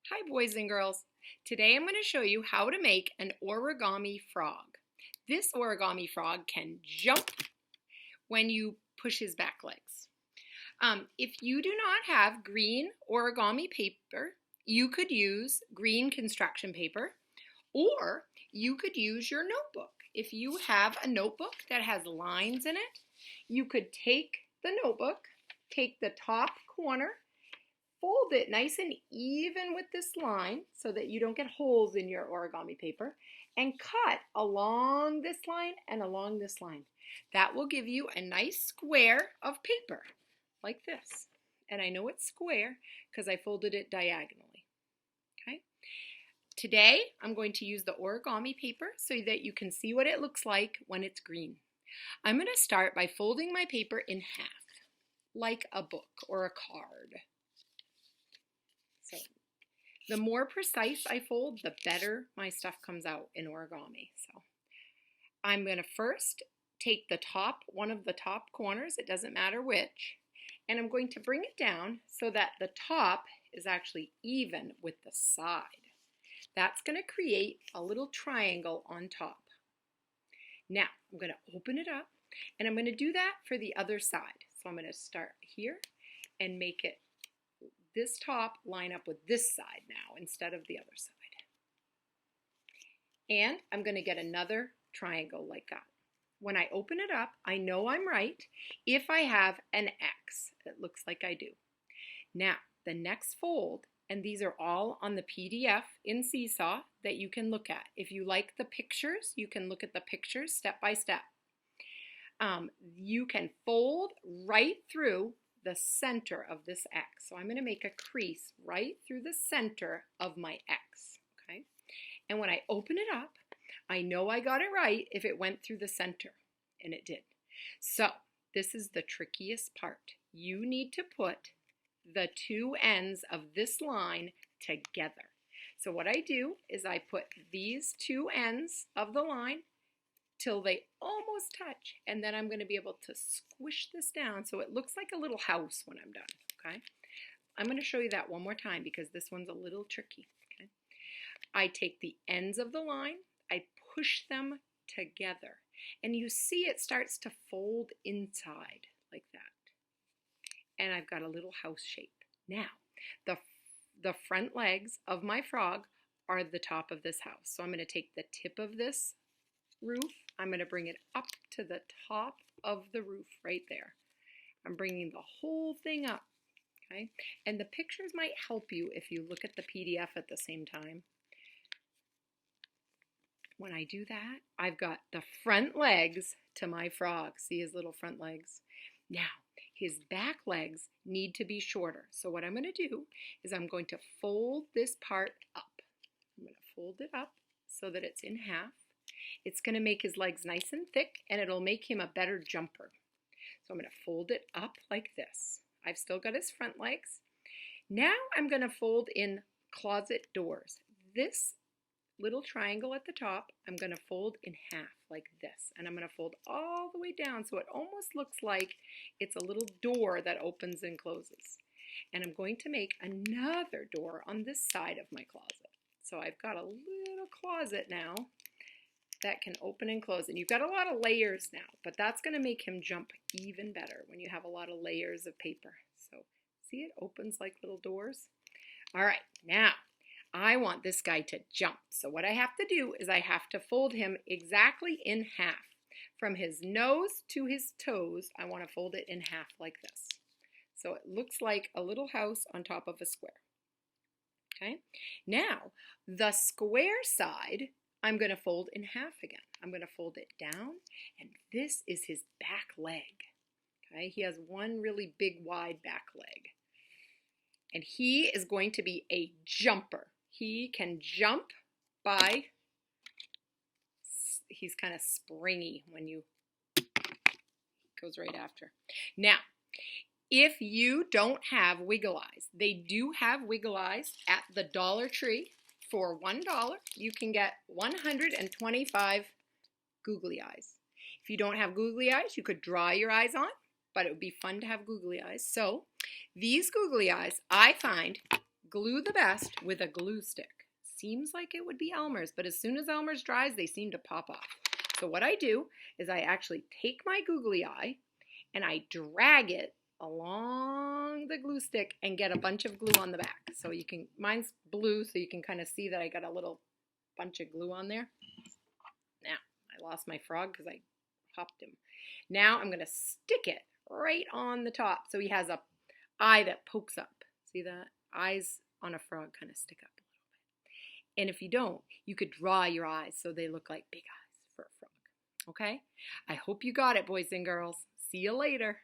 Hi boys and girls. Today I'm going to show you how to make an origami frog. This origami frog can jump when you push his back legs. If you do not have green origami paper, you could use green construction paper, or you could use your notebook. If you have a notebook that has lines in it, you could take the notebook, take the top corner, fold it nice and even with this line so that you don't get holes in your origami paper, and cut along this line and along this line. That will give you a nice square of paper like this. And I know it's square because I folded it diagonally. Okay. Today I'm going to use the origami paper so that you can see what it looks like when it's green. I'm going to start by folding my paper in half, like a book or a card. So the more precise I fold, the better my stuff comes out in origami. So I'm going to first take the top, one of the top corners, it doesn't matter which, and I'm going to bring it down so that the top is actually even with the side. That's going to create a little triangle on top. Now I'm going to open it up, and I'm going to do that for the other side. So I'm going to start here and make it this top line up with this side now instead of the other side. And I'm going to get another triangle like that. When I open it up, I know I'm right if I have an X. It looks like I do. Now, the next fold, and these are all on the PDF in Seesaw that you can look at. If you like the pictures, you can look at the pictures step by step. You can fold right through the center of this X. So I'm going to make a crease right through the center of my X, okay? And when I open it up, I know I got it right if it went through the center, and it did. So this is the trickiest part. You need to put the two ends of this line together. So what I do is I put these two ends of the line till they almost touch, and then I'm going to be able to squish this down so it looks like a little house when I'm done, okay? I'm going to show you that one more time because this one's a little tricky, okay? I take the ends of the line, I push them together, and you see it starts to fold inside like that. And I've got a little house shape. Now, the front legs of my frog are the top of this house. So I'm going to take the tip of this roof, I'm going to bring it up to the top of the roof right there. I'm bringing the whole thing up, okay? And the pictures might help you if you look at the PDF at the same time. When I do that, I've got the front legs to my frog. See his little front legs? Now, his back legs need to be shorter. So what I'm going to do is I'm going to fold this part up. I'm going to fold it up so that it's in half. It's going to make his legs nice and thick, and it'll make him a better jumper. So I'm going to fold it up like this. I've still got his front legs. Now I'm going to fold in closet doors. This little triangle at the top, I'm going to fold in half like this. And I'm going to fold all the way down so it almost looks like it's a little door that opens and closes. And I'm going to make another door on this side of my closet. So I've got a little closet now that can open and close. And you've got a lot of layers now, but that's going to make him jump even better when you have a lot of layers of paper. So see, it opens like little doors. All right, now I want this guy to jump. So what I have to do is I have to fold him exactly in half. From his nose to his toes, I want to fold it in half like this. So it looks like a little house on top of a square. Okay, now the square side I'm going to fold in half again. I'm going to fold it down, and this is his back leg. Okay, he has one really big wide back leg. And he is going to be a jumper. He can jump by, he's kind of springy when you, goes right after. Now, if you don't have wiggle eyes, they do have wiggle eyes at the Dollar Tree. For $1, you can get 125 googly eyes. If you don't have googly eyes, you could draw your eyes on, but it would be fun to have googly eyes. So these googly eyes, I find glue the best with a glue stick. Seems like it would be Elmer's, but as soon as Elmer's dries, they seem to pop off. So what I do is I actually take my googly eye and I drag it along the glue stick and get a bunch of glue on the back. So you can, mine's blue, so you can kind of see that I got a little bunch of glue on there. Now, I lost my frog because I popped him. Now I'm going to stick it right on the top so he has a eye that pokes up. See that? Eyes on a frog kind of stick up a little bit. And if you don't, you could draw your eyes so they look like big eyes for a frog. Okay? I hope you got it, boys and girls. See you later.